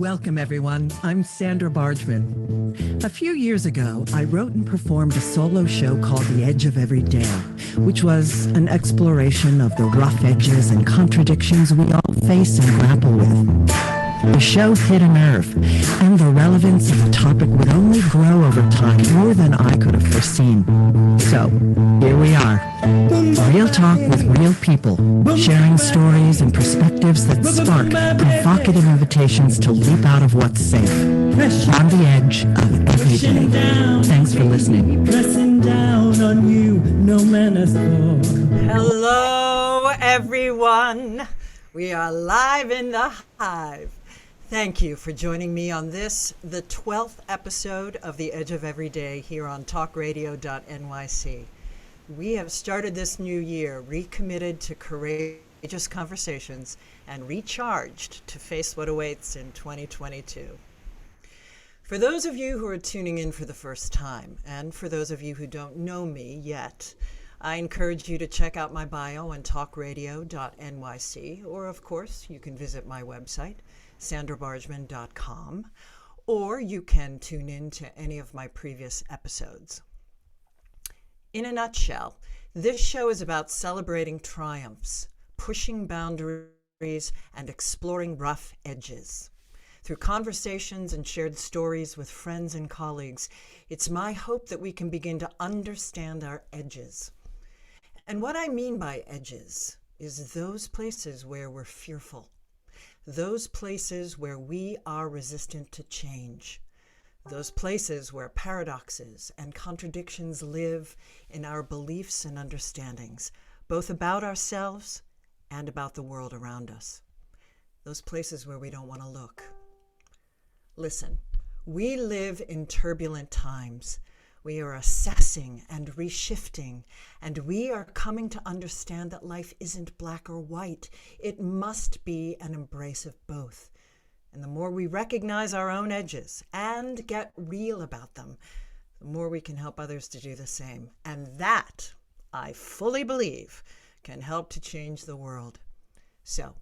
Welcome, everyone. I'm Sandra Bargman. A few years ago, I wrote and performed a solo show called The Edge of Every Day, which was an exploration of the rough edges and contradictions we all face and grapple with. The show hit a nerve, and the relevance of the topic would only grow over time more than I could have foreseen. So, here we are. Real talk with real people, sharing stories and perspectives that spark provocative invitations to leap out of what's safe, on the edge of every day. Thanks for listening. Pressing down on you, no man has called. Hello, everyone. We are live in the Hive. Thank you for joining me on this, the 12th episode of The Edge of Every Day here on TalkRadio.NYC. We have started this new year recommitted to courageous conversations and recharged to face what awaits in 2022. For those of you who are tuning in for the first time, and for those of you who don't know me yet, I encourage you to check out my bio on TalkRadio.NYC, or of course, you can visit my website, sandrabargman.com, or you can tune in to any of my previous episodes. In a nutshell, this show is about celebrating triumphs, pushing boundaries, and exploring rough edges. Through conversations and shared stories with friends and colleagues, it's my hope that we can begin to understand our edges. And what I mean by edges is those places where we're fearful, those places where we are resistant to change, those places where paradoxes and contradictions live in our beliefs and understandings, both about ourselves and about the world around us, those places where we don't want to look. Listen, we live in turbulent times. We are assessing and reshifting, and we are coming to understand that life isn't black or white. It must be an embrace of both. And the more we recognize our own edges and get real about them, the more we can help others to do the same. And that, I fully believe, can help to change the world. So,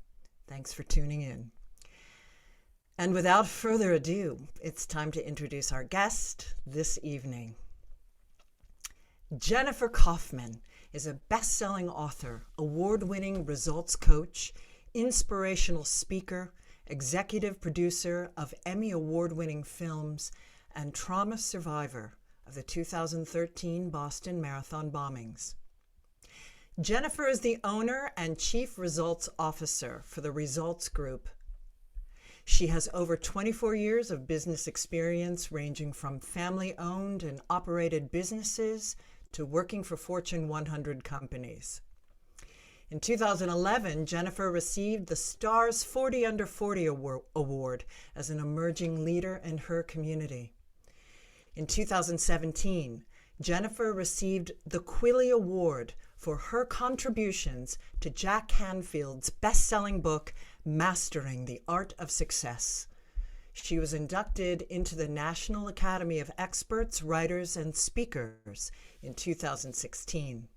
thanks for tuning in. And without further ado, it's time to introduce our guest this evening. Jennifer Kauffman is a best-selling author, award-winning results coach, inspirational speaker, executive producer of Emmy award-winning films, and trauma survivor of the 2013 Boston Marathon bombings. Jennifer is the owner and chief results officer for the Results Group. She has over 24 years of business experience ranging from family-owned and operated businesses to working for Fortune 100 companies. In 2011, Jennifer received the Stars 40 Under 40 Award as an emerging leader in her community. In 2017, Jennifer received the Quilly Award for her contributions to Jack Canfield's best-selling book, Mastering the Art of Success. She was inducted into the National Academy of Experts, Writers, and Speakers in 2016.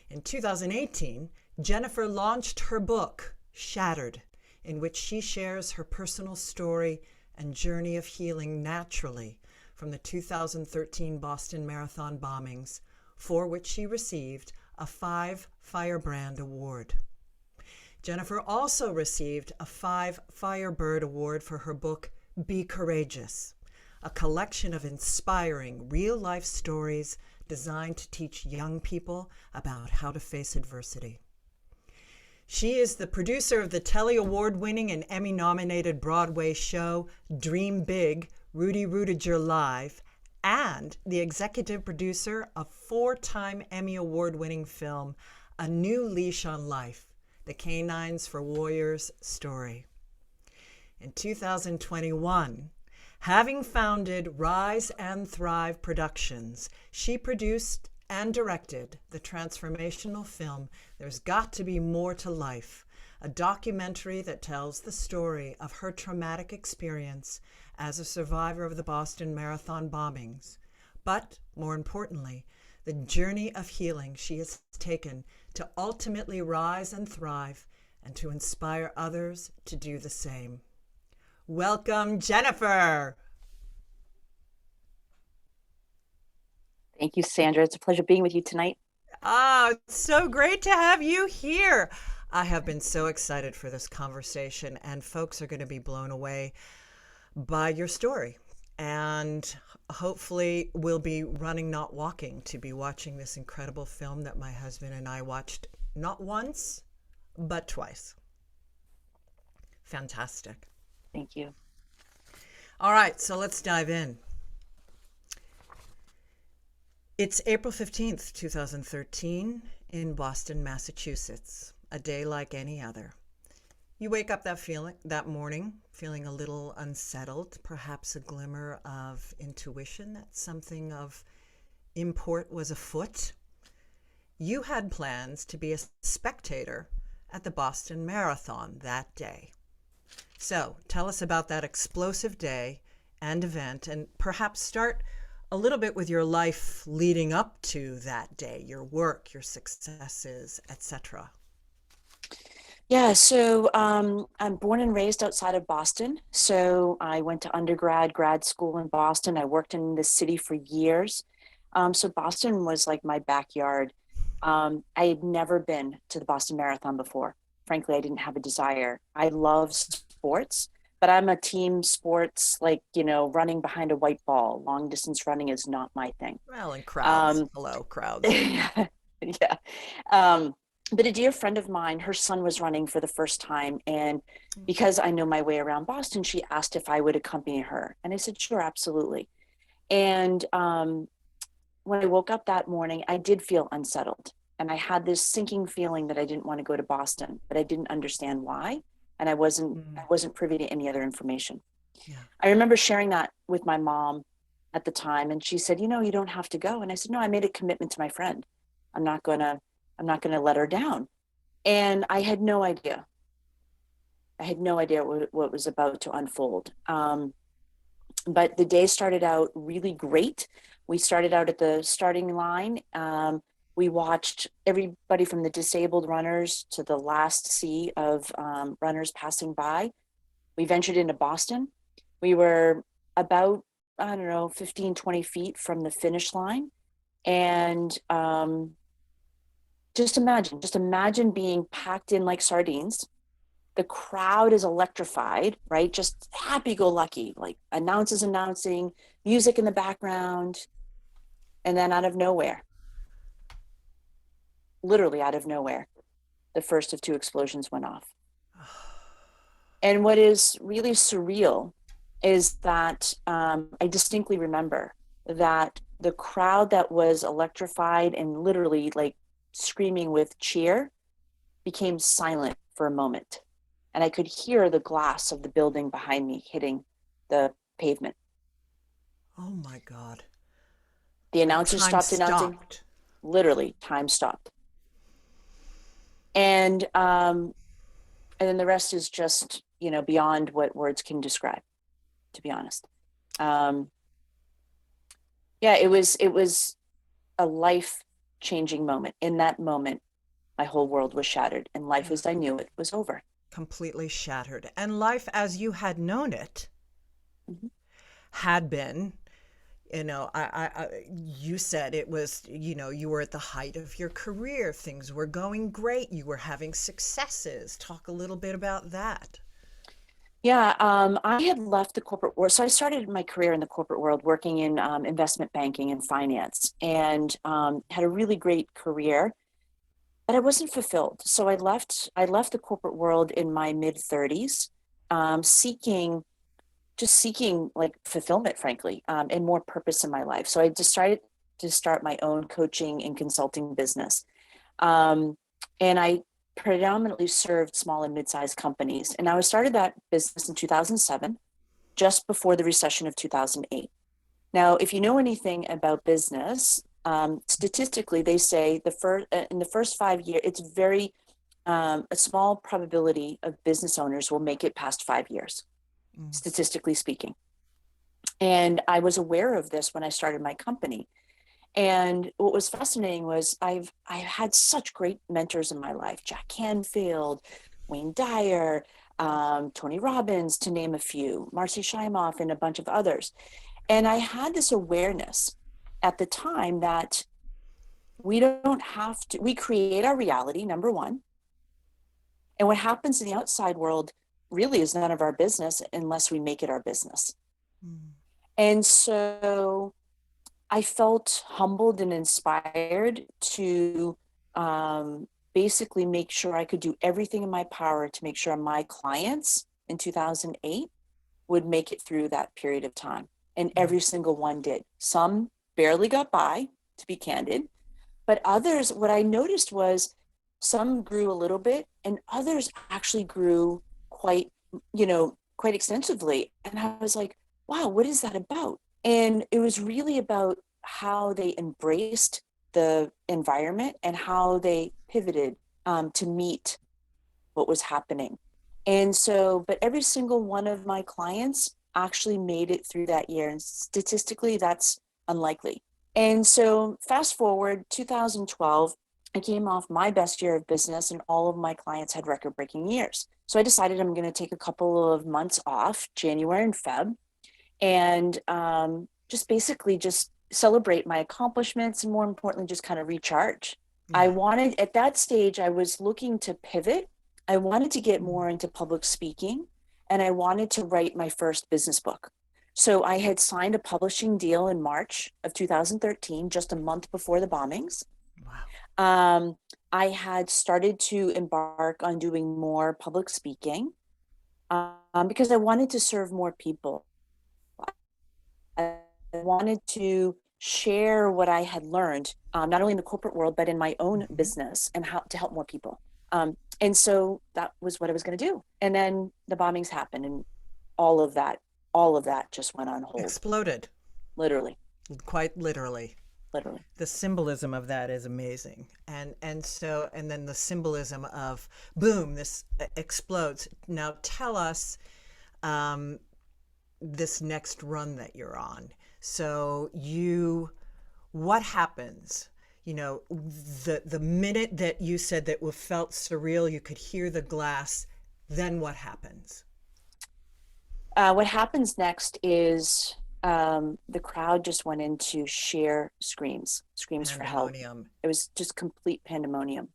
In 2018, Jennifer launched her book, Shattered, in which she shares her personal story and journey of healing naturally from the 2013 Boston Marathon bombings, for which she received a 5 Firebrand Award. Jennifer also received a 5 Firebird Award for her book, Be Courageous, a collection of inspiring real-life stories designed to teach young people about how to face adversity. She is the producer of the Telly Award-winning and Emmy-nominated Broadway show Dream Big, Rudy Rudiger Live, and the executive producer of 4-time Emmy Award-winning film A New Leash on Life, The Canines for Warriors story. In 2021, having founded Rise and Thrive Productions, she produced and directed the transformational film There's Got to Be More to Life, a documentary that tells the story of her traumatic experience as a survivor of the Boston Marathon bombings, but more importantly, the journey of healing she has taken to ultimately rise and thrive and to inspire others to do the same. Welcome, Jennifer. Thank you, Sandra. It's a pleasure being with you tonight. Ah, it's so great to have you here. I have been so excited for this conversation, and folks are going to be blown away by your story. And hopefully, we'll be running, not walking, to be watching this incredible film that my husband and I watched not once, but twice. Fantastic. Thank you. All right, so let's dive in. It's April 15th, 2013, in Boston, Massachusetts, a day like any other. You wake up that morning feeling a little unsettled, perhaps a glimmer of intuition that something of import was afoot. You had plans to be a spectator at the Boston Marathon that day. So tell us about that explosive day and event, and perhaps start a little bit with your life leading up to that day, your work, your successes, etc. Yeah, so I'm born and raised outside of Boston. So I went to grad school in Boston. I worked in the city for years. So Boston was like my backyard. I had never been to the Boston Marathon before. Frankly, I didn't have a desire. I love sports, but I'm a team sports, like, running behind a white ball. Long distance running is not my thing. Well, and crowds. Hello, crowds. Yeah. But a dear friend of mine, her son was running for the first time. And because I know my way around Boston, she asked if I would accompany her. And I said, sure, absolutely. And when I woke up that morning, I did feel unsettled. And I had this sinking feeling that I didn't want to go to Boston, but I didn't understand why. And I wasn't privy to any other information. Yeah. I remember sharing that with my mom at the time. And she said, you don't have to go. And I said, no, I made a commitment to my friend. I'm not going to let her down. And I had no idea. What was about to unfold. But the day started out really great. We started out at the starting line. We watched everybody from the disabled runners to the last sea of runners passing by. We ventured into Boston. We were about, 15, 20 feet from the finish line. And just imagine being packed in like sardines. The crowd is electrified, right? Just happy-go-lucky, like announcing, music in the background. And then out of nowhere, literally out of nowhere, the first of two explosions went off. And what is really surreal is that I distinctly remember that the crowd that was electrified and literally like screaming with cheer became silent for a moment. And I could hear the glass of the building behind me hitting the pavement. Oh my God. The announcer stopped announcing. Literally, time stopped. And then the rest is just, beyond what words can describe, to be honest. It was a life-changing moment. In that moment, my whole world was shattered, and life as I knew it was over. Completely shattered. And life as you had known it had been, you said it was, you were at the height of your career. Things were going great. You were having successes. Talk a little bit about that. Yeah, I had left the corporate world. So I started my career in the corporate world working in investment banking and finance, and had a really great career, but I wasn't fulfilled. So I left the corporate world in my mid-30s, seeking like fulfillment, frankly, and more purpose in my life. So I decided to start my own coaching and consulting business. And I predominantly served small and mid-sized companies. And I started that business in 2007, just before the recession of 2008. Now, if you know anything about business, statistically, they say in the first 5 years, it's very a small probability of business owners will make it past 5 years, statistically speaking. And I was aware of this when I started my company. And what was fascinating was I've had such great mentors in my life: Jack Canfield, Wayne Dyer, Tony Robbins, to name a few, Marcy Shimoff, and a bunch of others. And I had this awareness at the time that we don't have to, we create our reality, number one. And what happens in the outside world really is none of our business unless we make it our business. And so I felt humbled and inspired to basically make sure I could do everything in my power to make sure my clients in 2008 would make it through that period of time. And every single one did. Some barely got by, to be candid, but others, what I noticed was some grew a little bit and others actually grew quite extensively. And I was like, wow, what is that about? And it was really about how they embraced the environment and how they pivoted to meet what was happening. And so, but every single one of my clients actually made it through that year. And statistically, that's unlikely. And so fast forward 2012, I came off my best year of business and all of my clients had record-breaking years. So I decided I'm going to take a couple of months off, January and Feb, and just basically just celebrate my accomplishments and more importantly, just kind of recharge. I wanted, at that stage, I was looking to pivot. I wanted to get more into public speaking and I wanted to write my first business book. So I had signed a publishing deal in March of 2013, just a month before the bombings. Wow. I had started to embark on doing more public speaking because I wanted to serve more people. I wanted to share what I had learned, not only in the corporate world, but in my own business and how to help more people. And so that was what I was going to do. And then the bombings happened and all of that just went on hold. Exploded. Literally. Quite literally. Literally. The symbolism of that is amazing. And then the symbolism of boom, this explodes. Now tell us this next run that you're on. So what happens? You know, the minute that you said that it felt surreal, you could hear the glass, then what happens? What happens next is the crowd just went into sheer screams for help. It was just complete pandemonium.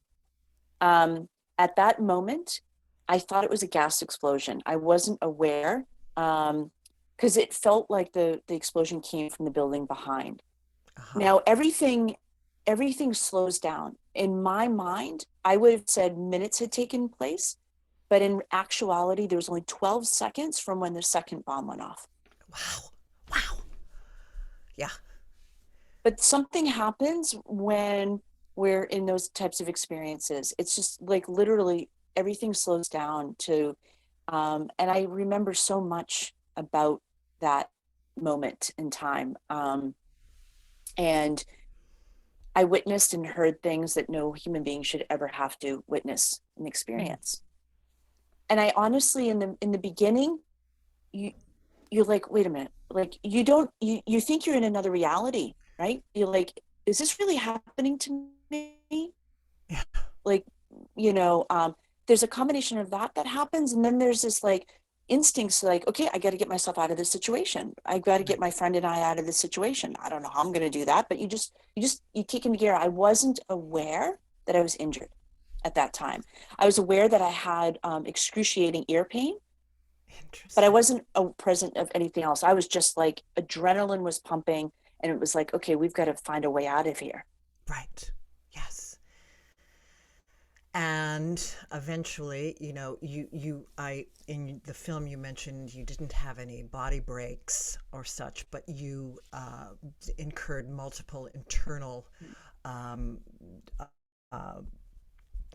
At that moment, I thought it was a gas explosion. I wasn't aware because it felt like the explosion came from the building behind. Now, everything slows down. In my mind, I would have said minutes had taken place, but in actuality, there was only 12 seconds from when the second bomb went off. Wow. Yeah. But something happens when we're in those types of experiences. It's just like literally everything slows down to, and I remember so much about that moment in time. And I witnessed and heard things that no human being should ever have to witness and experience. And I honestly, in the beginning, you're like, wait a minute, like you think you're in another reality, right? You're like, is this really happening to me? Yeah. Like, there's a combination of that happens. And then there's this like instincts like, okay, I got to get myself out of this situation. I got to get my friend and I out of this situation. I don't know how I'm going to do that, but you kick into gear. I wasn't aware that I was injured at that time. I was aware that I had excruciating ear pain, but I wasn't present of anything else. I was just like, adrenaline was pumping and it was like, okay, we've got to find a way out of here. Right. Yes. And eventually, in the film you mentioned you didn't have any body breaks or such, but you incurred multiple internal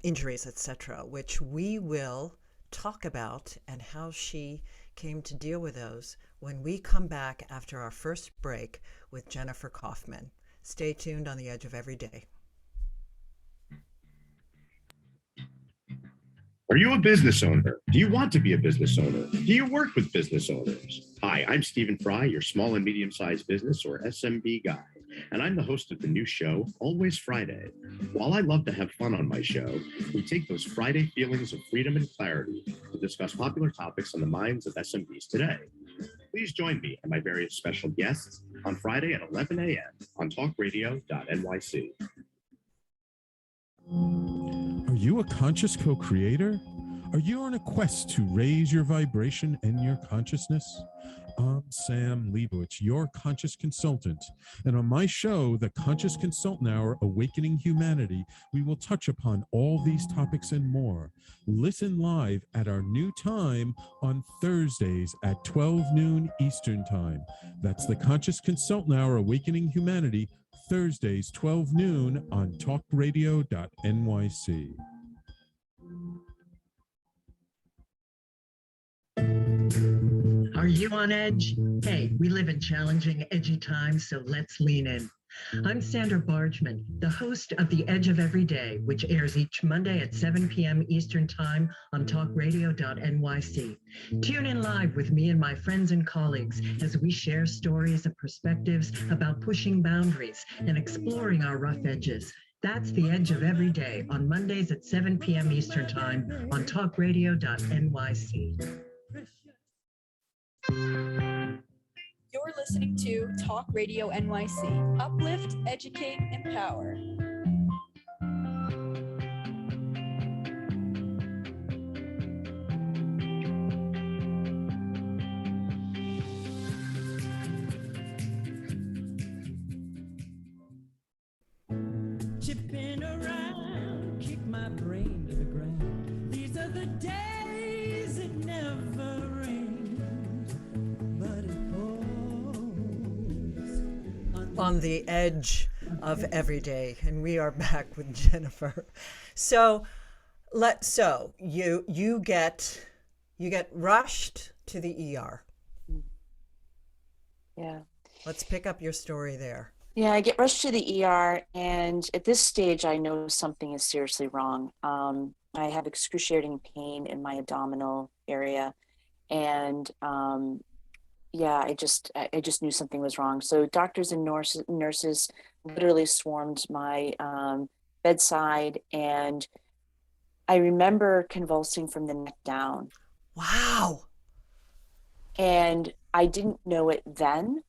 injuries, etc., which we will talk about and how she came to deal with those when we come back after our first break with Jennifer Kauffman. Stay tuned on The Edge of Every Day. Are you a business owner? Do you want to be a business owner? Do you work with business owners? Hi, I'm Stephen Fry, your small and medium-sized business or SMB guy. and I'm the host of the new show, Always Friday. While I love to have fun on my show, we take those Friday feelings of freedom and clarity to discuss popular topics on the minds of SMBs today. Please join me and my various special guests on Friday at 11 a.m. on TalkRadio.NYC. Are you a conscious co-creator? Are you on a quest to raise your vibration and your consciousness? I'm Sam Leibowitz, your conscious consultant. And on my show, The Conscious Consultant Hour, Awakening Humanity, we will touch upon all these topics and more. Listen live at our new time on Thursdays at 12 noon Eastern Time. That's The Conscious Consultant Hour, Awakening Humanity, Thursdays, 12 noon on TalkRadio.NYC. Are you on edge? Hey, we live in challenging, edgy times, so let's lean in. I'm Sandra Bargman, the host of The Edge of Every Day, which airs each Monday at 7 p.m. Eastern Time on TalkRadio.NYC. Tune in live with me and my friends and colleagues as we share stories and perspectives about pushing boundaries and exploring our rough edges. That's The Edge of Every Day on Mondays at 7 p.m. Eastern Time on TalkRadio.NYC. You're listening to Talk Radio NYC. Uplift, educate, empower. Chipping around, kick my brain to the ground. These are the days it never rains, but it pours On the edge of every day, and we are back with Jennifer. So you get rushed to the ER. Yeah. Let's pick up your story there. Yeah, I get rushed to the ER, and at this stage, I know something is seriously wrong. I have excruciating pain in my abdominal area, and I just knew something was wrong. So doctors and nurses literally swarmed my bedside, and I remember convulsing from the neck down. Wow. And I didn't know it then,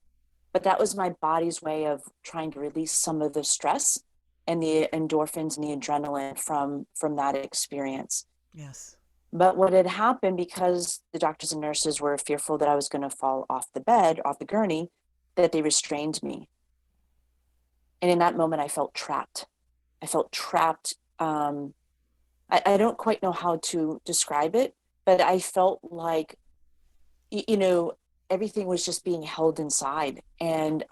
but that was my body's way of trying to release some of the stress and the endorphins and the adrenaline from that experience. Yes. But what had happened, because the doctors and nurses were fearful that I was going to fall off the bed, off the gurney, that they restrained me. And in that moment, I felt trapped. I don't quite know how to describe it, but I felt like, everything was just being held inside. And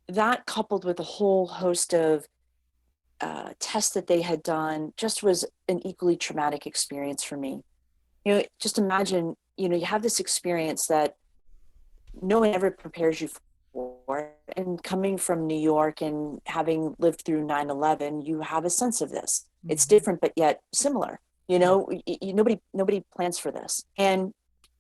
that, coupled with a whole host of tests that they had done, just was an equally traumatic experience for me. Just imagine, you have this experience that no one ever prepares you for. And coming from New York and having lived through 9/11, you have a sense of this. Mm-hmm. It's different, but yet similar. Nobody plans for this. And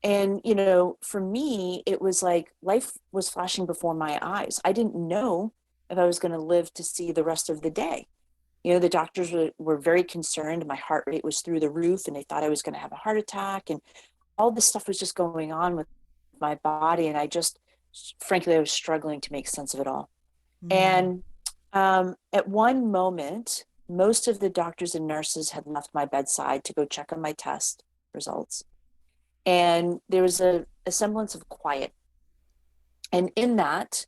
for me, it was like life was flashing before my eyes. I didn't know if I was going to live to see the rest of the day. The doctors were very concerned. My heart rate was through the roof, and they thought I was going to have a heart attack, and all this stuff was just going on with my body. And I was struggling to make sense of it all. Mm. And at one moment, most of the doctors and nurses had left my bedside to go check on my test results. And there was a semblance of quiet. And in that,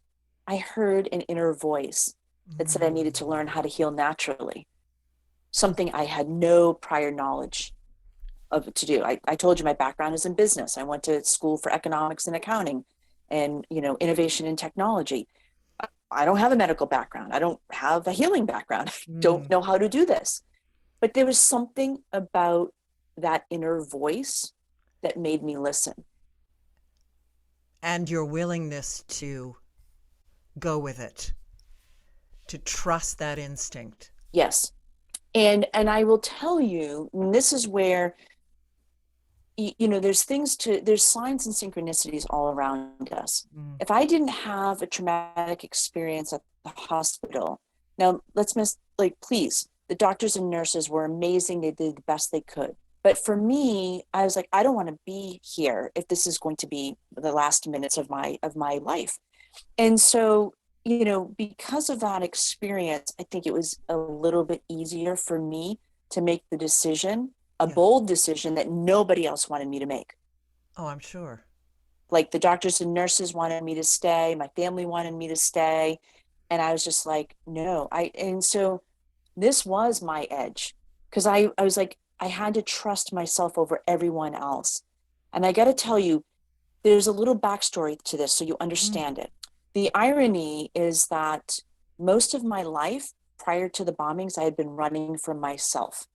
I heard an inner voice that said I needed to learn how to heal naturally, something I had no prior knowledge of to do. I told you my background is in business. I went to school for economics and accounting and, innovation and technology. I don't have a medical background. I don't have a healing background. I don't know how to do this. But there was something about that inner voice that made me listen. And your willingness to go with it, to trust that instinct. Yes. And I will tell you, and this is where there's there's signs and synchronicities all around us. If I didn't have a traumatic experience at the hospital, now please, the doctors and nurses were amazing. They did the best they could. But for me, I was like, I don't want to be here if this is going to be the last minutes of my life. And so, because of that experience, I think it was a little bit easier for me to make the decision, a bold decision that nobody else wanted me to make. Oh, I'm sure. Like the doctors and nurses wanted me to stay, my family wanted me to stay. And I was just like, no. And so this was my edge, because I was like, I had to trust myself over everyone else. And I got to tell you, there's a little backstory to this so you understand it. The irony is that most of my life prior to the bombings, I had been running from myself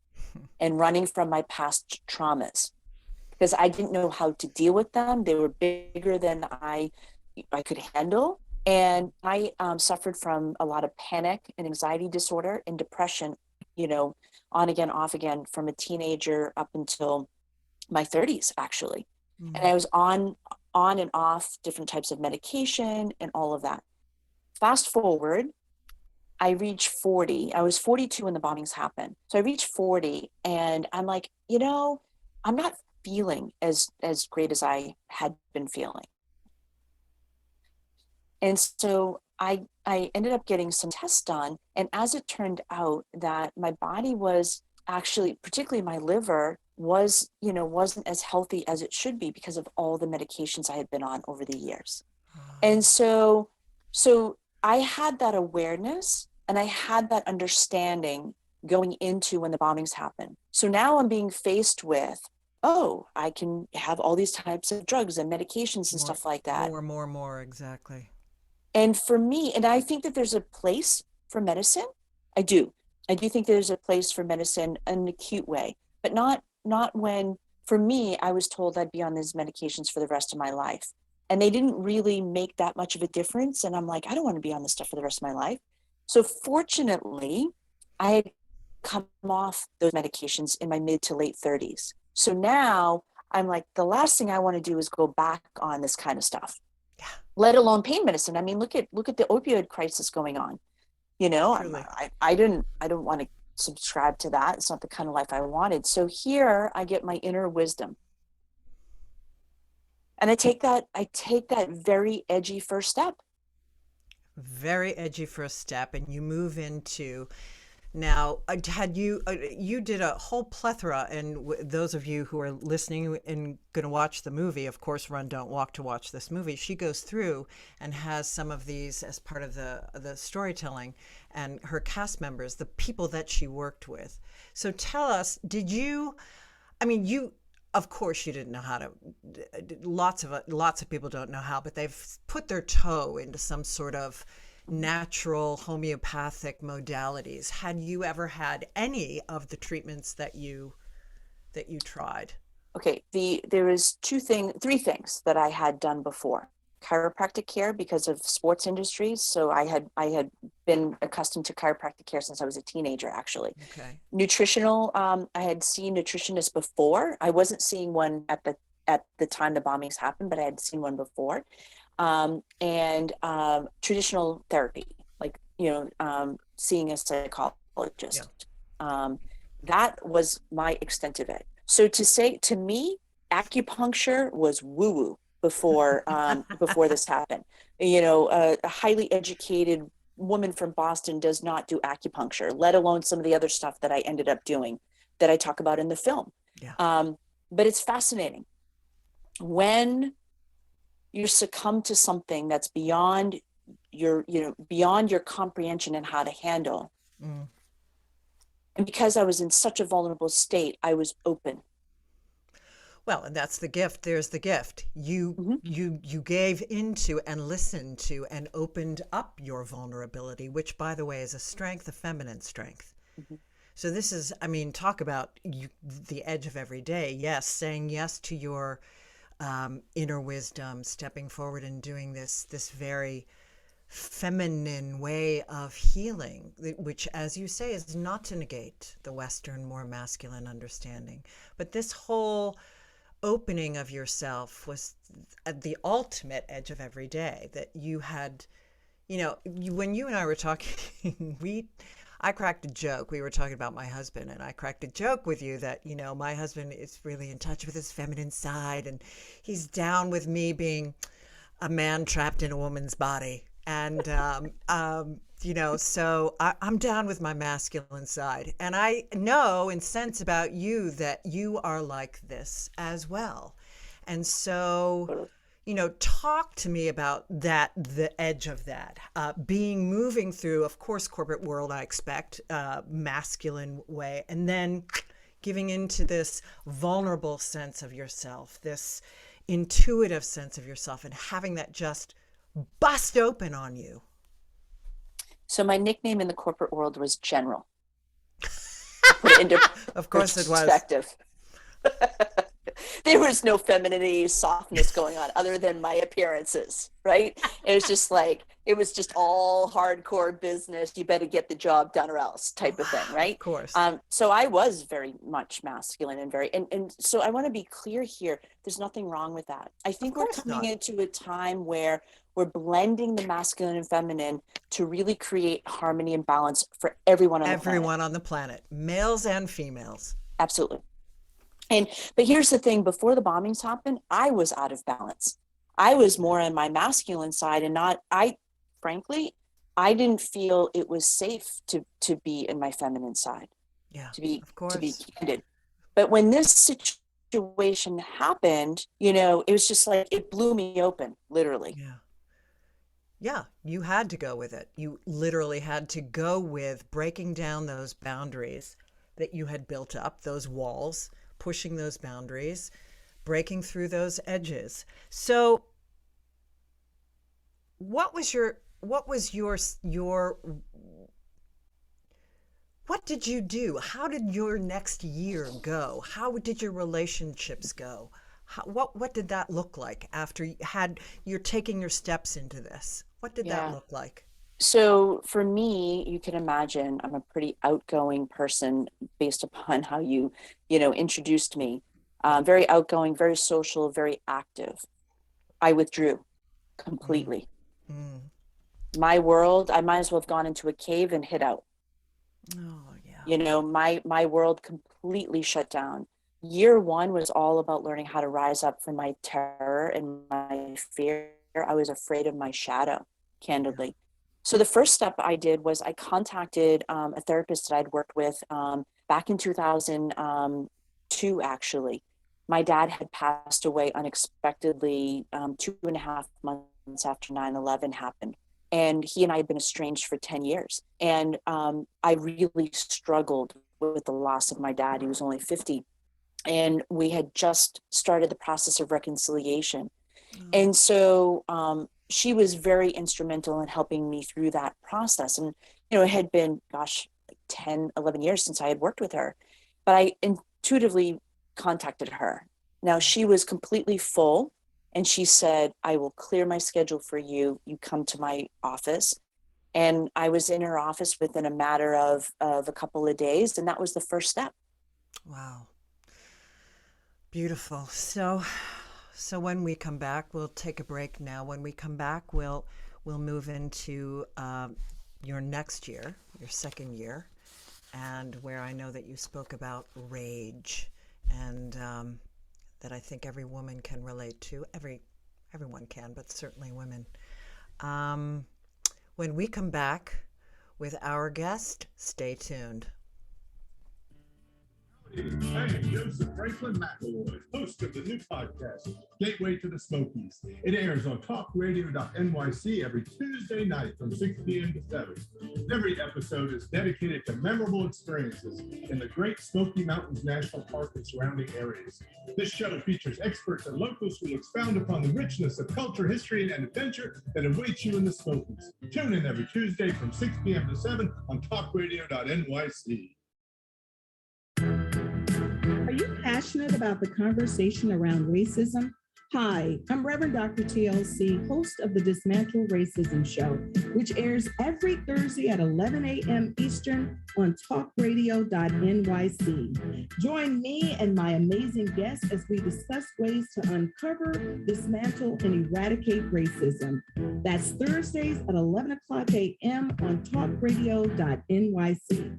and running from my past traumas because I didn't know how to deal with them. They were bigger than I could handle. And I suffered from a lot of panic and anxiety disorder and depression, on again, off again, from a teenager up until my 30s, actually. And I was on and off different types of medication and all of that. Fast forward, I reached 40. I was 42 when the bombings happened. So I reached 40 and I'm like, I'm not feeling as great as I had been feeling. And so I ended up getting some tests done. And as it turned out that my body was actually, particularly my liver, wasn't as healthy as it should be because of all the medications I had been on over the years. And so I had that awareness and I had that understanding going into when the bombings happened. So now I'm being faced with, I can have all these types of drugs and medications and stuff like that. More, exactly. And for me, and I think that there's a place for medicine. I do think there's a place for medicine in an acute way, but not when, for me, I was told I'd be on these medications for the rest of my life. And they didn't really make that much of a difference. And I'm like, I don't want to be on this stuff for the rest of my life. So fortunately, I had come off those medications in my mid to late 30s. So now I'm like, the last thing I want to do is go back on this kind of stuff. Yeah. Let alone pain medicine. I mean, look at the opioid crisis going on. I don't want to subscribe to that. It's not the kind of life I wanted. So here I get my inner wisdom. And I take that very edgy first step. Very edgy first step. And you move into, now, you did a whole plethora, and those of you who are listening and going to watch the movie, of course, Run, Don't Walk to watch this movie. She goes through and has some of these as part of the storytelling, and her cast members, the people that she worked with. So tell us, of course you didn't know how to, lots of people don't know how, but they've put their toe into some sort of natural homeopathic modalities. Had you ever had any of the treatments that you tried? Okay, there was three things that I had done before. Chiropractic care because of sports industries. So I had been accustomed to chiropractic care since I was a teenager, actually. Okay. Nutritional, I had seen nutritionists before. I wasn't seeing one at the time the bombings happened, but I had seen one before. And traditional therapy, like, seeing a psychologist. Yeah. That was my extent of it. So to me, acupuncture was woo-woo before this happened. A highly educated woman from Boston does not do acupuncture, let alone some of the other stuff that I ended up doing that I talk about in the film. Yeah. But it's fascinating. When you succumb to something that's beyond your comprehension and how to handle. Mm. And because I was in such a vulnerable state, I was open. Well, and that's the gift. There's the gift. You gave into and listened to and opened up your vulnerability, which, by the way, is a strength, a feminine strength. Mm-hmm. So this is, talk about the edge of every day. Yes, saying yes to your inner wisdom, stepping forward and doing this very feminine way of healing, which, as you say, is not to negate the Western, more masculine understanding. But this whole opening of yourself was at the ultimate edge of every day, that you had, when you and I were talking, I cracked a joke. We were talking about my husband, and I cracked a joke with you that, my husband is really in touch with his feminine side, and he's down with me being a man trapped in a woman's body. And, so I'm down with my masculine side. And I know and sense about you that you are like this as well. And so, talk to me about that, the edge of that, moving through, of course, corporate world, I expect, masculine way, and then giving into this vulnerable sense of yourself, this intuitive sense of yourself, and having that just bust open on you. So my nickname in the corporate world was General. Put it into of course it was. Perspective. There was no femininity, softness going on other than my appearances, right? It was just all hardcore business. You better get the job done or else type of thing, right? Of course. So I was very much masculine and so I want to be clear here. There's nothing wrong with that. I think we're coming into a time where we're blending the masculine and feminine to really create harmony and balance for everyone on the planet, males and females. Absolutely. But here's the thing, before the bombings happened, I was out of balance. I was more on my masculine side and frankly, I didn't feel it was safe to be in my feminine side. Yeah, to be candid. But when this situation happened, it was just like, it blew me open, literally. Yeah, you had to go with it. You literally had to go with breaking down those boundaries that you had built up, those walls, pushing those boundaries, breaking through those edges. So what did you do? How did your next year go? How did your relationships go? What did that look like after you're taking your steps into this? What did that look like? So for me, you can imagine I'm a pretty outgoing person based upon how you introduced me. Very outgoing, very social, very active. I withdrew completely. My world, I might as well have gone into a cave and hid out. Oh, yeah. My world completely shut down. Year one was all about learning how to rise up from my terror and my fear. I was afraid of my shadow, candidly. Yeah. So the first step I did was I contacted a therapist that I'd worked with back in 2002, actually. My dad had passed away unexpectedly 2.5 months after 9/11 happened. And he and I had been estranged for 10 years. And I really struggled with the loss of my dad. He was only 50. And we had just started the process of reconciliation. And so she was very instrumental in helping me through that process. And, it had been, 10, 11 years since I had worked with her. But I intuitively contacted her. Now, she was completely full. And she said, I will clear my schedule for you. You come to my office. And I was in her office within a matter of a couple of days. And that was the first step. Wow. Beautiful. So when we come back, we'll take a break now. When we come back, we'll move into your next year, your second year, and where I know that you spoke about rage, and that I think every woman can relate to. Everyone can, but certainly women. When we come back with our guest, stay tuned. Hey, Joseph Franklin McElroy, host of the new podcast, Gateway to the Smokies. It airs on TalkRadio.NYC every Tuesday night from 6 p.m. to 7. Every episode is dedicated to memorable experiences in the Great Smoky Mountains National Park and surrounding areas. This show features experts and locals who expound upon the richness of culture, history, and adventure that awaits you in the Smokies. Tune in every Tuesday from 6 p.m. to 7 on TalkRadio.NYC. Are you passionate about the conversation around racism? Hi, I'm Reverend Dr. TLC, host of the Dismantle Racism Show, which airs every Thursday at 11 a.m. Eastern on TalkRadio.NYC. Join me and my amazing guests as we discuss ways to uncover, dismantle, and eradicate racism. That's Thursdays at 11 o'clock a.m. on TalkRadio.NYC.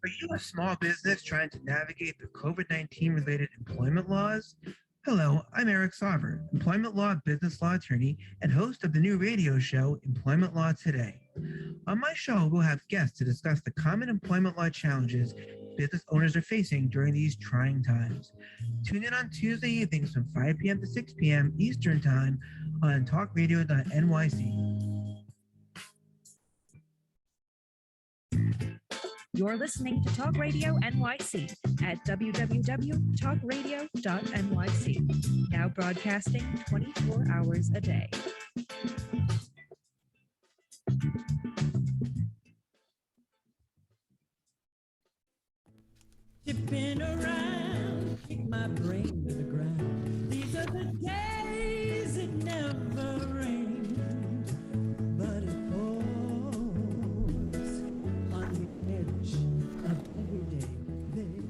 Are you a small business trying to navigate the COVID-19 related employment laws? Hello, I'm Eric Sauver, employment law business law attorney and host of the new radio show, Employment Law Today. On my show, we'll have guests to discuss the common employment law challenges business owners are facing during these trying times. Tune in on Tuesday evenings from 5 p.m. to 6 p.m. Eastern Time on TalkRadio.NYC. You're listening to Talk Radio NYC at www.talkradio.nyc. Now broadcasting 24 hours a day. Tipping around, kick my brain to the ground. These are the days it never rains, but it pours on the edge of every day.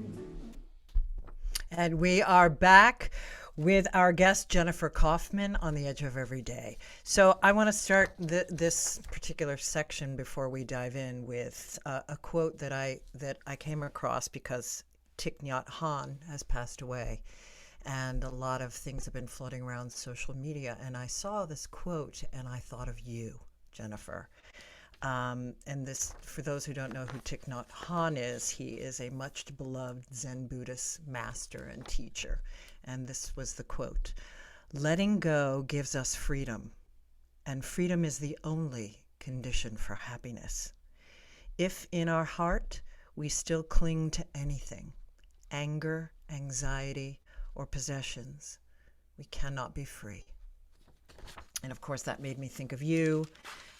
And we are back with our guest, Jennifer Kauffman, on the edge of every day. So I want to start this particular section before we dive in with a quote that I came across because Thich Nhat Hanh has passed away, and a lot of things have been floating around social media. And I saw this quote, and I thought of you, Jennifer. And this, for those who don't know who Thich Nhat Hanh is, he is a much beloved Zen Buddhist master and teacher. And this was the quote: "Letting go gives us freedom, and freedom is the only condition for happiness. If in our heart we still cling to anything, anger, anxiety, or possessions, we cannot be free." And of course, that made me think of you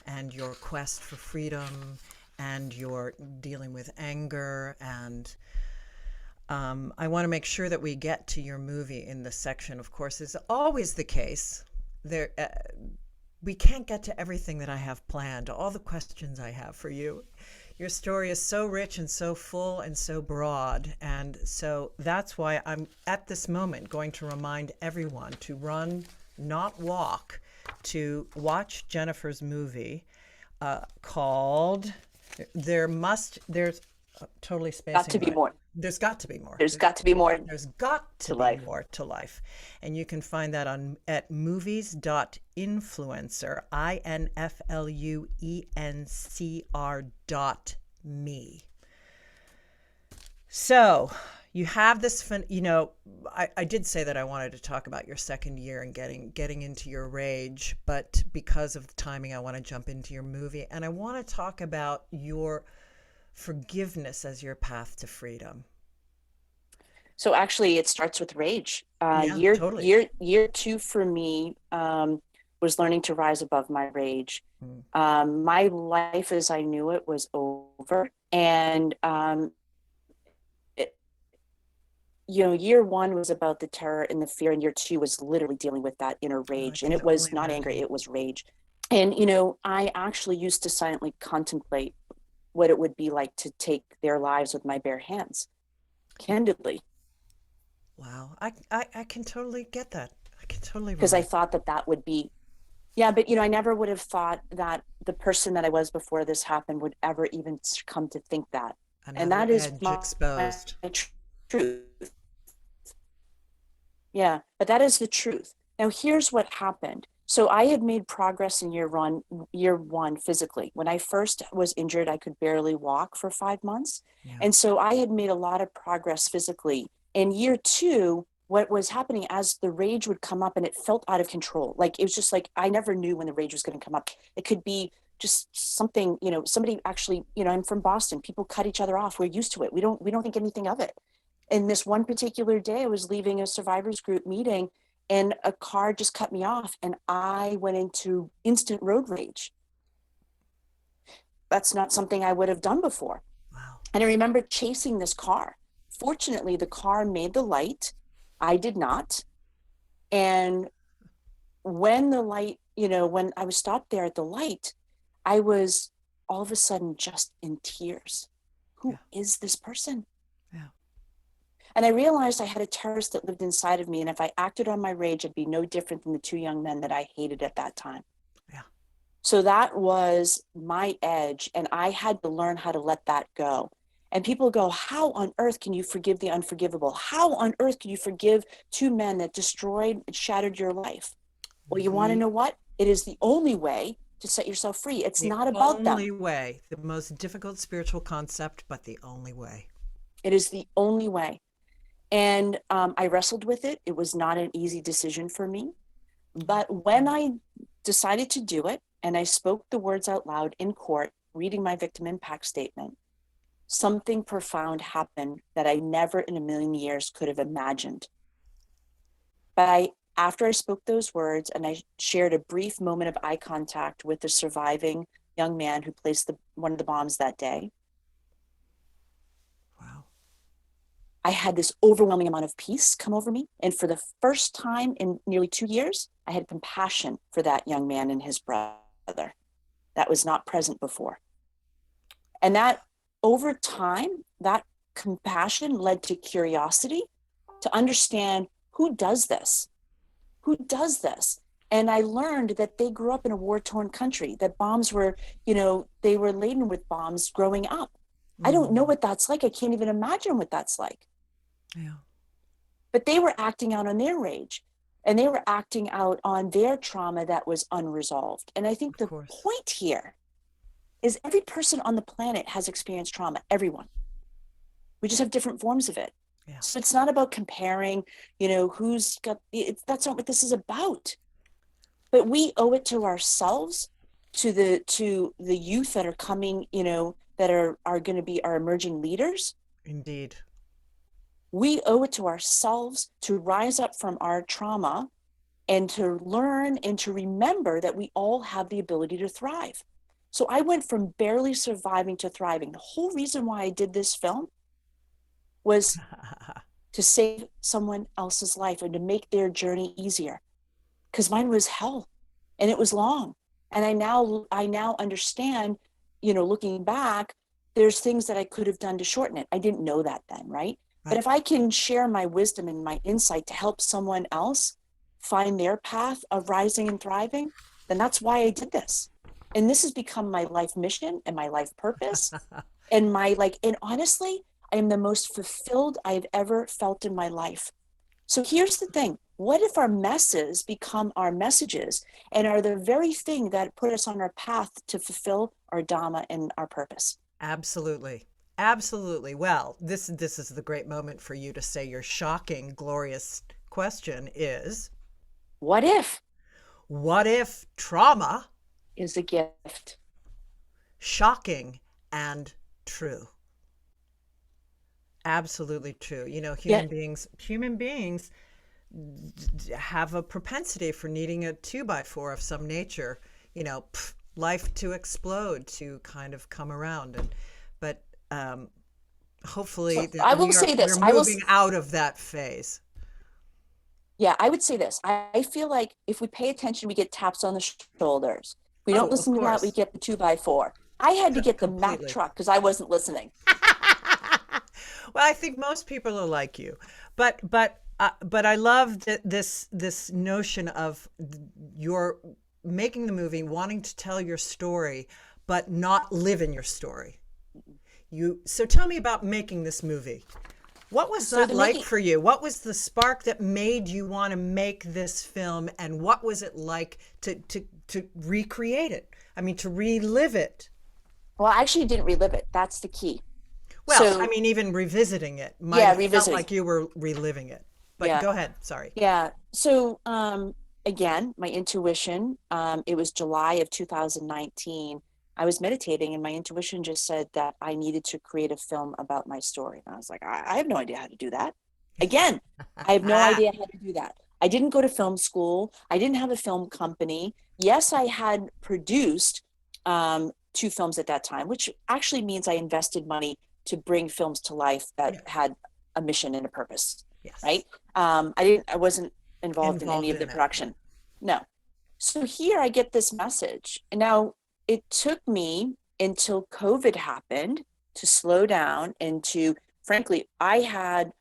and your quest for freedom and your dealing with anger. And I want to make sure that we get to your movie in this section. Of course, it's always the case. We can't get to everything that I have planned, all the questions I have for you. Your story is so rich and so full and so broad. And so that's why I'm at this moment going to remind everyone to run, not walk, to watch Jennifer's movie called There's totally spacing. Got to be more. There's got to be more. There's got to be more. There's got to be life. more to life. And you can find that at movies.influencer, influencer.me. So you have this, I did say that I wanted to talk about your second year and getting into your rage, but because of the timing, I want to jump into your movie. And I want to talk about your forgiveness as your path to freedom. So actually, it starts with rage. Totally. Year two for me was learning to rise above my rage. My life as I knew it was over, and year one was about the terror and the fear, and year two was literally dealing with that inner rage. And it was not anger, it was rage. And I actually used to silently contemplate what it would be like to take their lives with my bare hands, candidly. Wow. I can totally get that. I can totally, because I thought that would be, but I never would have thought that the person that I was before this happened would ever even come to think that. And that is exposed. My truth. Yeah, but that is the truth. Now here's what happened. So I had made progress in year one physically. When I first was injured, I could barely walk for 5 months. Yeah. And so I had made a lot of progress physically. In year two, what was happening as the rage would come up, and it felt out of control. Like, it was just like, I never knew when the rage was going to come up. It could be just something, somebody actually, I'm from Boston. People cut each other off. We're used to it. We don't think anything of it. And this one particular day, I was leaving a survivors group meeting, and a car just cut me off, and I went into instant road rage. That's not something I would have done before. Wow. And I remember chasing this car Fortunately, the car made the light. I did not. And when the light, when I was stopped there at the light, I was all of a sudden just in tears. Who is this person? Yeah. And I realized I had a terrorist that lived inside of me. And if I acted on my rage, I'd be no different than the two young men that I hated at that time. Yeah. So that was my edge. And I had to learn how to let that go. And people go, how on earth can you forgive the unforgivable? How on earth can you forgive two men that destroyed and shattered your life? Well, you want to know what? It is the only way to set yourself free. It's not about them. The only way, the most difficult spiritual concept, but the only way. It is the only way. And I wrestled with it. It was not an easy decision for me. But when I decided to do it, and I spoke the words out loud in court, reading my victim impact statement, something profound happened that I never in a million years could have imagined. But after I spoke those words and I shared a brief moment of eye contact with the surviving young man who placed one of the bombs that day, wow, I had this overwhelming amount of peace come over me. And for the first time in nearly 2 years, I had compassion for that young man and his brother. That was not present before. And that over time, that compassion led to curiosity to understand who does this? Who does this? And I learned that they grew up in a war-torn country, that bombs were, they were laden with bombs growing up. I don't know what that's like. I can't even imagine what that's like. Yeah. But they were acting out on their rage, and they were acting out on their trauma that was unresolved. And I think the point here is every person on the planet has experienced trauma, everyone. We just have different forms of it. Yeah. So it's not about comparing, who's got, that's not what this is about. But we owe it to ourselves, to the youth that are coming, that are going to be our emerging leaders. Indeed. We owe it to ourselves to rise up from our trauma and to learn and to remember that we all have the ability to thrive. So I went from barely surviving to thriving. The whole reason why I did this film was to save someone else's life and to make their journey easier, because mine was hell and it was long. And I now understand, looking back, there's things that I could have done to shorten it. I didn't know that then, right? But if I can share my wisdom and my insight to help someone else find their path of rising and thriving, then that's why I did this. And this has become my life mission and my life purpose. And and honestly, I am the most fulfilled I've ever felt in my life. So here's the thing. What if our messes become our messages and are the very thing that put us on our path to fulfill our Dhamma and our purpose? Absolutely. Absolutely. Well, this is the great moment for you to say your shocking, glorious question is, what if? What if trauma is a gift? Shocking and true. Absolutely true. Human beings have a propensity for needing a 2x4 of some nature, life to explode, to kind of come around. But hopefully I will say this. We're moving out of that phase. Yeah, I would say this. I feel like if we pay attention, we get taps on the shoulders. If we don't listen to that, we get the 2x4. I had to get the Mack truck because I wasn't listening. Well, I think most people are like you, but I love this notion of your making the movie, wanting to tell your story, but not live in your story. So tell me about making this movie. What was that like for you? What was the spark that made you want to make this film, and what was it like to recreate it? I mean, to relive it. Well, I actually didn't relive it. That's the key. Well, even revisiting it might have felt like you were reliving it. But go ahead. Sorry. Yeah. So again, my intuition, it was July of 2019. I was meditating and my intuition just said that I needed to create a film about my story. And I was like, I have no idea how to do that. Again, I have no idea how to do that. I didn't go to film school. I didn't have a film company. Yes, I had produced 2 films at that time, which actually means I invested money to bring films to life that had a mission and a purpose, Yes. right? I wasn't involved in any of the production. No. So here I get this message. And now it took me until COVID happened to slow down and to, frankly, I had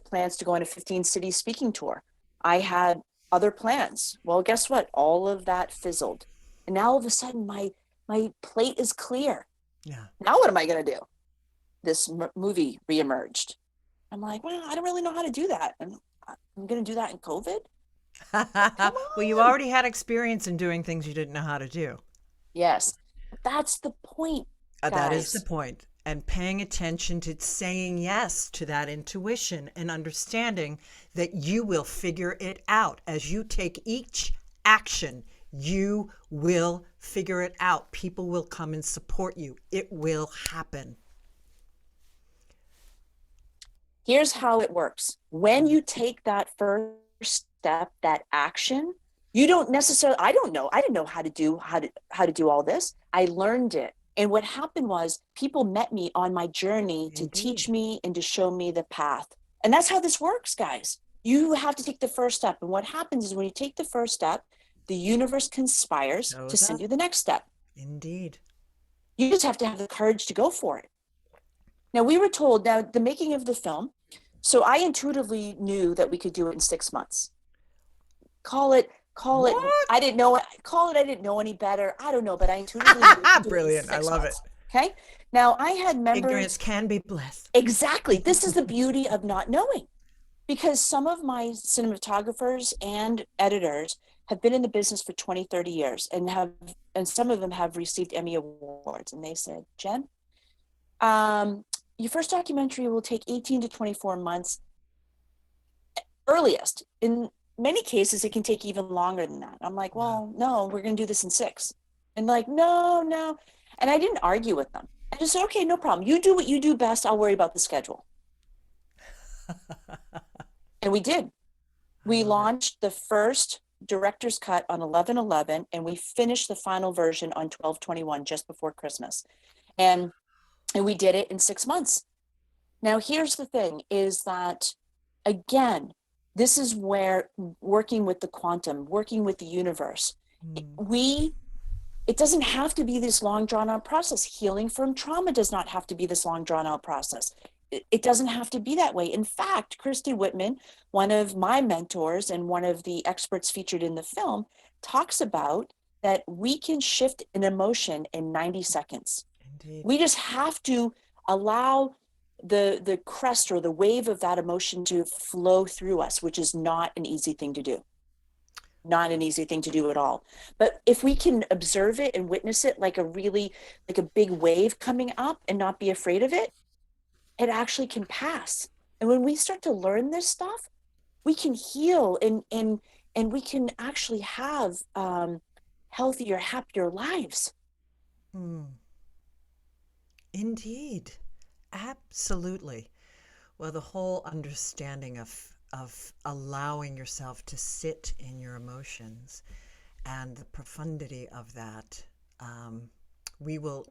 plans to go on a 15 city speaking tour. I had other plans. Well, guess what? All of that fizzled. And now all of a sudden my plate is clear. Yeah. Now what am I going to do? This movie reemerged. I'm like, well, I don't really know how to do that. And I'm going to do that in COVID? Well, you already had experience in doing things you didn't know how to do. Yes. That's the point. That is the point. And paying attention to saying yes to that intuition and understanding that you will figure it out. As you take each action, you will figure it out. People will come and support you. It will happen. Here's how it works. When you take that first step, that action, you don't necessarily, I didn't know how to do all this. I learned it. And what happened was people met me on my journey to teach me and to show me the path. And that's how this works, guys. You have to take the first step. And what happens is when you take the first step, the universe conspires to send you the next step. Indeed. You just have to have the courage to go for it. Now, we were told, now the making of the film, so I intuitively knew that we could do it in 6 months. Call it, I didn't know any better. I don't know, but I intuitively knew. Brilliant. I love it. Okay. Now, I had members. Ignorance can be bliss. Exactly. This is the beauty of not knowing. Because some of my cinematographers and editors have been in the business for 20, 30 years and some of them have received Emmy Awards. And they said, Jen, your first documentary will take 18 to 24 months earliest. In many cases, it can take even longer than that. I'm like, well, no, we're going to do this in 6. And like, no. And I didn't argue with them. I just said, okay, no problem. You do what you do best. I'll worry about the schedule. And we did. We launched the first director's cut on 11/11, and we finished the final version on 12/21, just before Christmas. And we did it in 6 months. Now, here's the thing is that, again, this is where working with the quantum, working with the universe, it doesn't have to be this long drawn out process. Healing from trauma does not have to be this long drawn out process. It doesn't have to be that way. In fact, Christy Whitman, one of my mentors and one of the experts featured in the film, talks about that we can shift an emotion in 90 seconds. Indeed. We just have to allow the crest or the wave of that emotion to flow through us, which is not an easy thing to do. Not an easy thing to do at all. But if we can observe it and witness it like a big wave coming up and not be afraid of it, it actually can pass. And when we start to learn this stuff, we can heal and we can actually have healthier, happier lives. Indeed. Absolutely. Well, the whole understanding of allowing yourself to sit in your emotions and the profundity of that, we will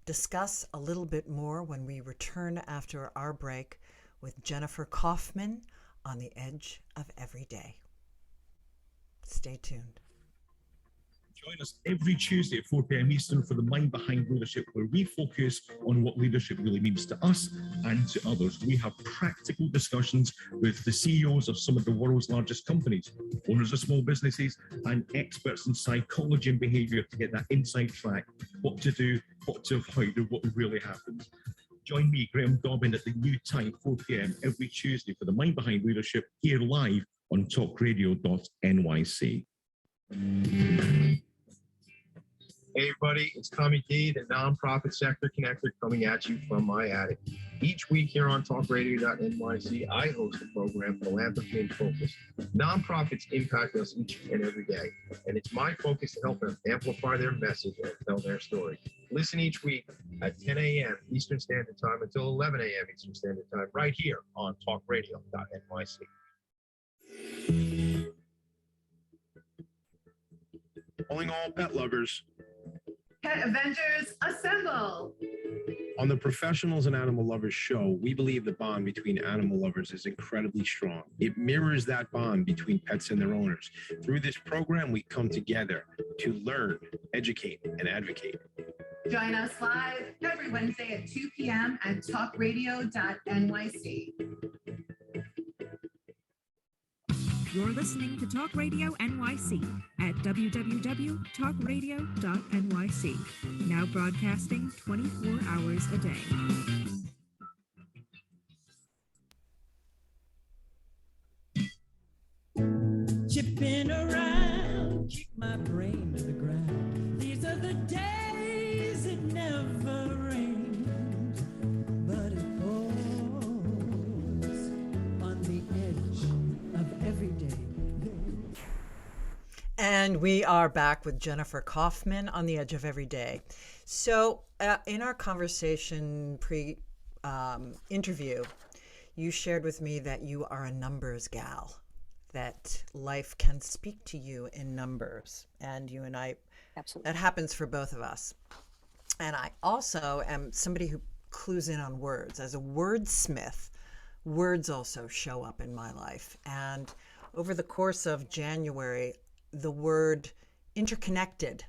discuss a little bit more when we return after our break with Jennifer Kauffman on the Edge of Every Day. Stay tuned. Join us every Tuesday at 4 p.m. Eastern for the Mind Behind Leadership, where we focus on what leadership really means to us and to others. We have practical discussions with the CEOs of some of the world's largest companies, owners of small businesses, and experts in psychology and behavior to get that inside track, what to do, what to avoid, and what really happens. Join me, Graham Dobbin, at the new time, 4 p.m. every Tuesday for the Mind Behind Leadership, here live on TalkRadio.NYC. Hey everybody, it's Tommy D, the Nonprofit Sector Connector, coming at you from my attic. Each week here on TalkRadio.NYC, I host a program, Philanthropy in Focus. Nonprofits impact us each and every day, and it's my focus to help them amplify their message and tell their story. Listen each week at 10 a.m. Eastern Standard Time until 11 a.m. Eastern Standard Time, right here on TalkRadio.NYC. Calling all pet lovers. Pet Avengers, assemble! On the Professionals and Animal Lovers show, we believe the bond between animal lovers is incredibly strong. It mirrors that bond between pets and their owners. Through this program, we come together to learn, educate, and advocate. Join us live every Wednesday at 2 p.m. at TalkRadio.NYC. You're listening to Talk Radio NYC at www.talkradio.nyc. Now broadcasting 24 hours a day. Chipping around, keep my brain to the ground. These are the days it never rains, but it pours on the edge of every day. And we are back with Jennifer Kauffman on the edge of every day. So in our conversation pre-interview, you shared with me that you are a numbers gal, that life can speak to you in numbers. And you and I, Absolutely. that happens for both of us. And I also am somebody who clues in on words. As a wordsmith, words also show up in my life. And over the course of January, the word interconnected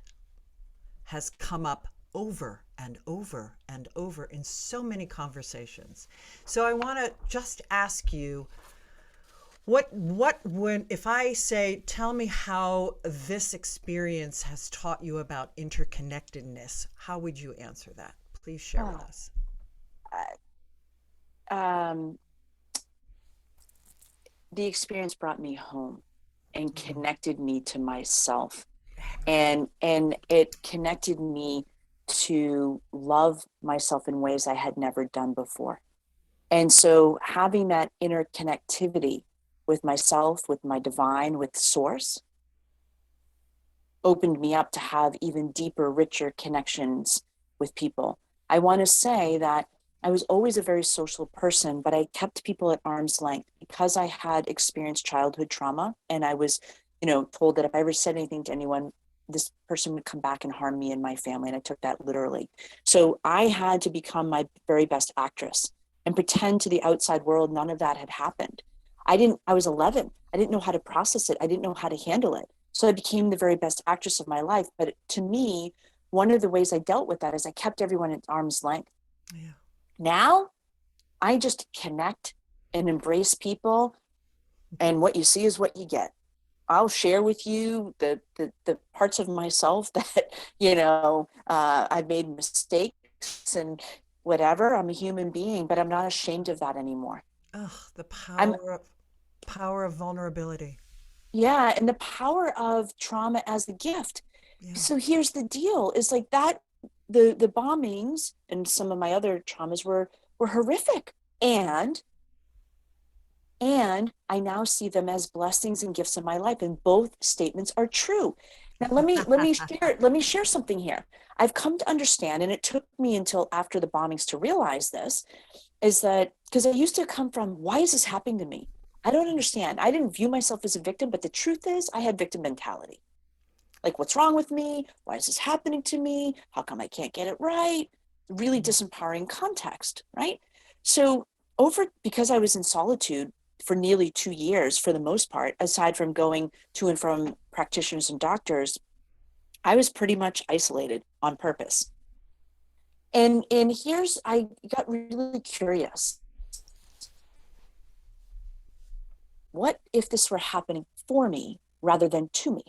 has come up over and over and over in so many conversations. So I want to just ask you, if I say, tell me how this experience has taught you about interconnectedness, how would you answer that? Please share with us. The experience brought me home and connected me to myself, and it connected me to love myself in ways I had never done before. And so having that interconnectivity with myself, with my divine, with source, opened me up to have even deeper, richer connections with people. I want to say that I was always a very social person, but I kept people at arm's length because I had experienced childhood trauma. And I was, told that if I ever said anything to anyone, this person would come back and harm me and my family. And I took that literally. So I had to become my very best actress and pretend to the outside world none of that had happened. I was 11. I didn't know how to process it. I didn't know how to handle it. So I became the very best actress of my life. But to me, one of the ways I dealt with that is I kept everyone at arm's length. Yeah. Now I just connect and embrace people, and what you see is what you get. I'll share with you the parts of myself that, I've made mistakes and whatever. I'm a human being, but I'm not ashamed of that anymore. Ugh, the power of vulnerability. Yeah, and the power of trauma as a gift. Yeah. So here's the deal, is like that the bombings and some of my other traumas were horrific. And I now see them as blessings and gifts in my life. And both statements are true. Now let me share something here. I've come to understand, and it took me until after the bombings to realize this, is that because I used to come from, why is this happening to me? I don't understand. I didn't view myself as a victim, but the truth is I had victim mentality. Like, what's wrong with me? Why is this happening to me? How come I can't get it right? Really disempowering context, right? So because I was in solitude for nearly 2 years, for the most part, aside from going to and from practitioners and doctors, I was pretty much isolated on purpose. And I got really curious. What if this were happening for me rather than to me?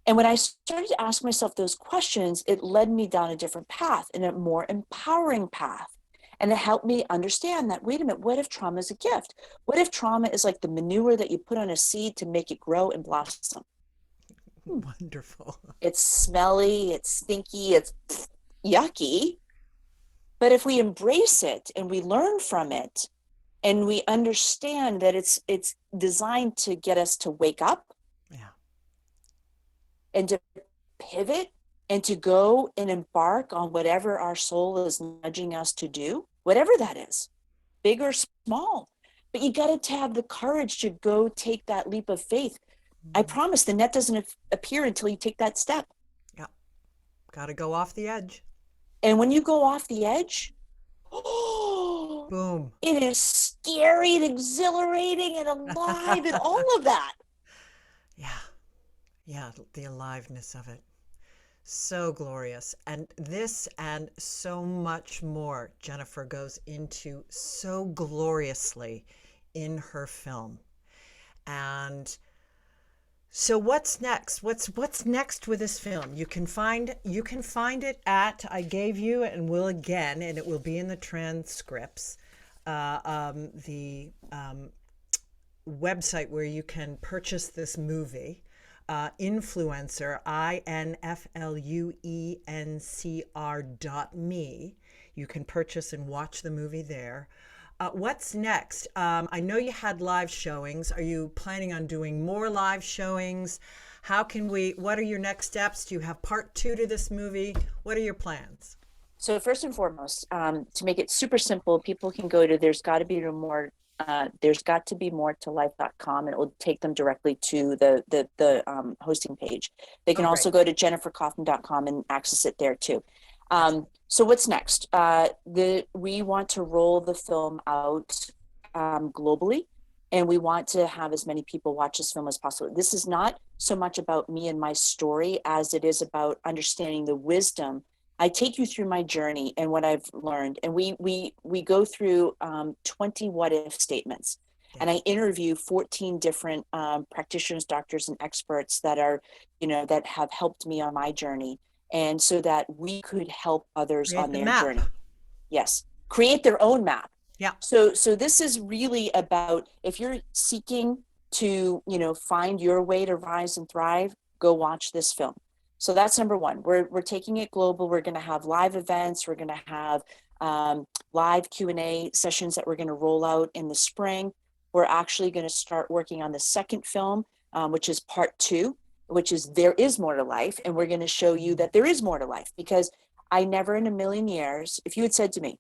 And when I started to ask myself those questions, it led me down a different path, and a more empowering path. And it helped me understand that, wait a minute, what if trauma is a gift? What if trauma is like the manure that you put on a seed to make it grow and blossom? Wonderful. It's smelly, it's stinky, it's yucky. But if we embrace it and we learn from it, and we understand that it's designed to get us to wake up, and to pivot, and to go and embark on whatever our soul is nudging us to do, whatever that is, big or small. But you got to have the courage to go take that leap of faith. I promise the net doesn't appear until you take that step. Yeah. Got to go off the edge. And when you go off the edge, oh, Boom. it is scary and exhilarating and alive and all of that. Yeah, the aliveness of it. So glorious. And this and so much more Jennifer goes into so gloriously in her film. And so what's next? What's next with this film? You can find it at, I gave you and will again, and it will be in the transcripts, the website where you can purchase this movie. Influencer, influencer.me. You can purchase and watch the movie there. What's next? I know you had live showings. Are you planning on doing more live showings? What are your next steps? Do you have part 2 to this movie? What are your plans? So first and foremost, to make it super simple, people can go to there's got to be more to life.com, and it will take them directly to the hosting page. They can also go to jenniferkauffman.com and access it there too. So what's next? We want to roll the film out globally, and we want to have as many people watch this film as possible. This is not so much about me and my story as it is about understanding the wisdom. I take you through my journey and what I've learned, and we go through 20 what if statements, and I interview 14 different practitioners, doctors, and experts that are, that have helped me on my journey, and so that we could help others on their journey. Yes, create their own map. Yeah. So this is really about, if you're seeking to find your way to rise and thrive, go watch this film. So that's number one. We're taking it global. We're going to have live events. We're going to have live Q&A sessions that we're going to roll out in the spring. We're actually going to start working on the second film, which is part 2, which is There Is More to Life. And we're going to show you that there is more to life, because I never in a million years, if you had said to me,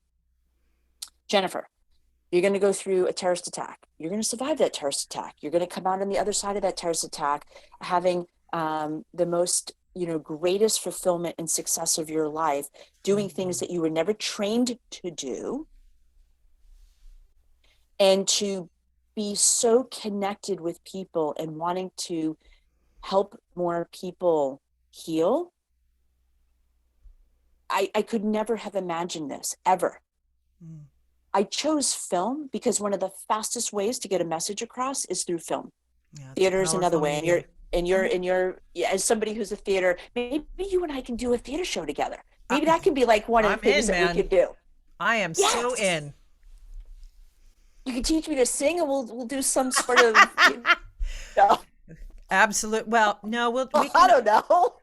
Jennifer, you're going to go through a terrorist attack. You're going to survive that terrorist attack. You're going to come out on the other side of that terrorist attack having the most greatest fulfillment and success of your life, doing things that you were never trained to do, and to be so connected with people and wanting to help more people heal. I could never have imagined this ever. I chose film because one of the fastest ways to get a message across is through film. Theater is another way, and you're as somebody who's a theater, maybe you and I can do a theater show together. Maybe that can be like one of the things that we could do. I am so in. You can teach me to sing, and we'll do some sort of. Absolute. Well, no, I don't know.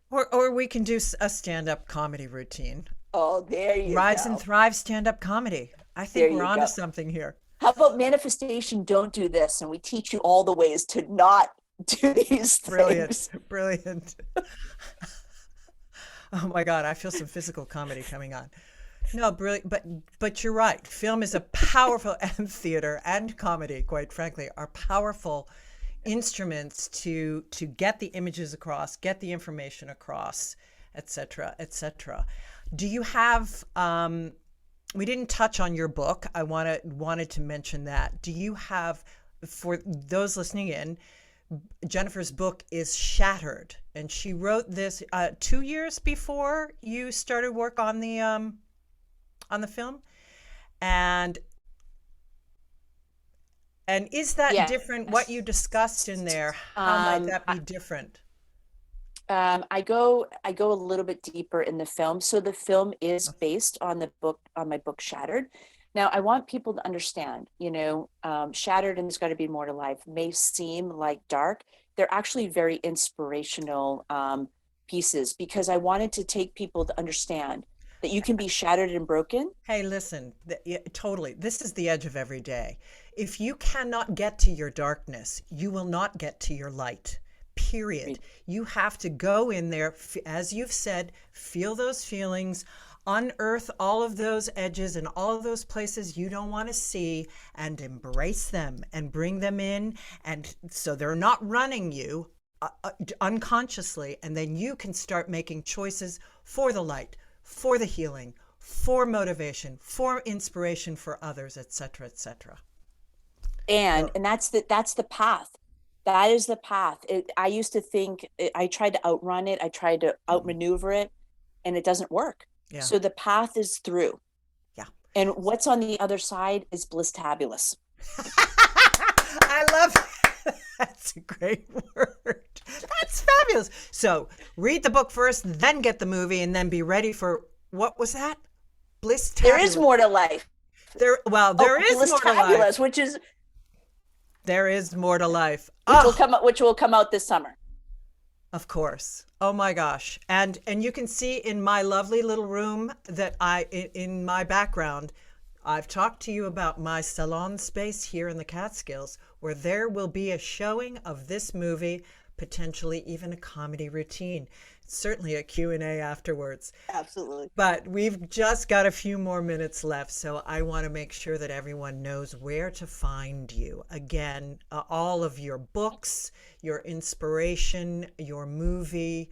Or we can do a stand-up comedy routine. Oh, there you go. Rise and Thrive stand-up comedy. I think we're onto something here. How about manifestation? Don't do this, and we teach you all the ways to not do these things. Brilliant. Oh my God, I feel some physical comedy coming on. No, brilliant, but you're right. Film is a powerful, and theater and comedy, quite frankly, are powerful instruments to get the images across, get the information across, etc., etc. Do you have? We didn't touch on your book. I wanted to mention that. Do you have, for those listening in, Jennifer's book is Shattered, and she wrote this 2 years before you started work on the film, and is that different? What you discussed in there, how might that be different? I go a little bit deeper in the film. So the film is based on the book, on my book Shattered. Now, I want people to understand, Shattered and There's Got to Be More to Life may seem like dark. They're actually very inspirational pieces, because I wanted to take people to understand that you can be shattered and broken. Hey, listen, totally. This is the edge of every day. If you cannot get to your darkness, you will not get to your light. Period. You have to go in there, as you've said, feel those feelings, unearth all of those edges and all of those places you don't want to see, and embrace them and bring them in. And so they're not running you unconsciously. And then you can start making choices for the light, for the healing, for motivation, for inspiration for others, etc., etc. And that's the path. That is the path. I used to think I tried to outrun it. I tried to outmaneuver it, and it doesn't work. Yeah. So the path is through. Yeah. And what's on the other side is bliss-tabulous. I love that. That's a great word. That's fabulous. So read the book first, then get the movie, and then be ready for, what was that? Bliss-tabulous. There is more to life. There is more to life. Which is, there is more to life. Which will come out this summer. Of course. Oh my gosh. And you can see in my lovely little room that in my background, I've talked to you about my salon space here in the Catskills, where there will be a showing of this movie, potentially even a comedy routine. Certainly a Q&A afterwards. Absolutely. But we've just got a few more minutes left, so I want to make sure that everyone knows where to find you. Again, all of your books, your inspiration, your movie,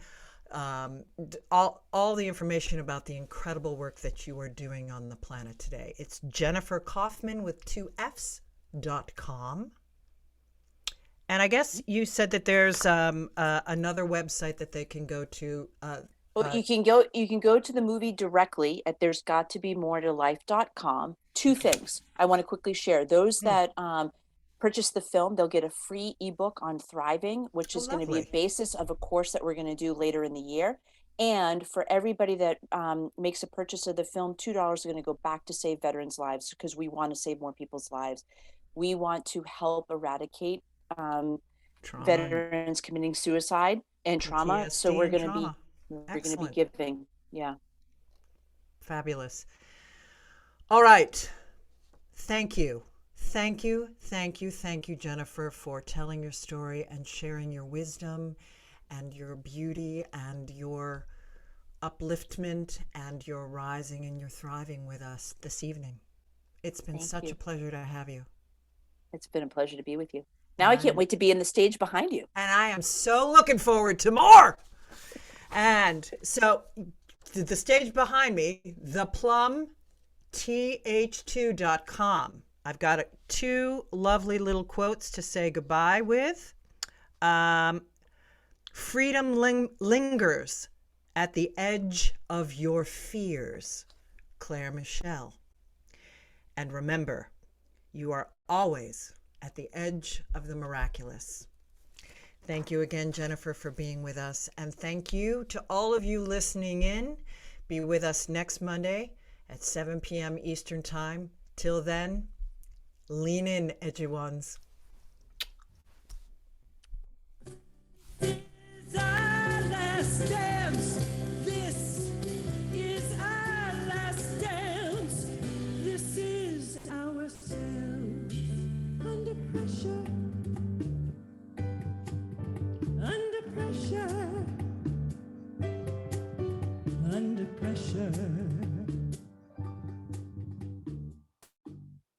all the information about the incredible work that you are doing on the planet today. It's Jennifer Kauffman with 2Fs.com. And I guess you said that there's another website that they can go to. Well, you can go to the movie directly at there'sgottobemorelife.com. Two things I want to quickly share. Those that purchase the film, they'll get a free ebook on thriving, which is going to be a basis of a course that we're going to do later in the year. And for everybody that makes a purchase of the film, $2 are going to go back to save veterans' lives, because we want to save more people's lives. We want to help eradicate veterans committing suicide and trauma. PTSD So we're and going to trauma. be giving. Yeah. Fabulous. All right. Thank you. Thank you, Jennifer, for telling your story and sharing your wisdom and your beauty and your upliftment and your rising and your thriving with us this evening. It's been such a pleasure to have you. It's been a pleasure to be with you. Now I can't wait to be in the stage behind you. And I am so looking forward to more. And so the stage behind me, theplumth2.com. I've got two lovely little quotes to say goodbye with. Freedom lingers at the edge of your fears, Claire Michelle. And remember, you are always at the edge of the miraculous. Thank you again, Jennifer, for being with us. And thank you to all of you listening in. Be with us next Monday at 7 p.m. Eastern Time. Till then, lean in, edgy ones. This is our last dance. This is our last dance. This is ourselves under pressure. Under pressure. Under pressure.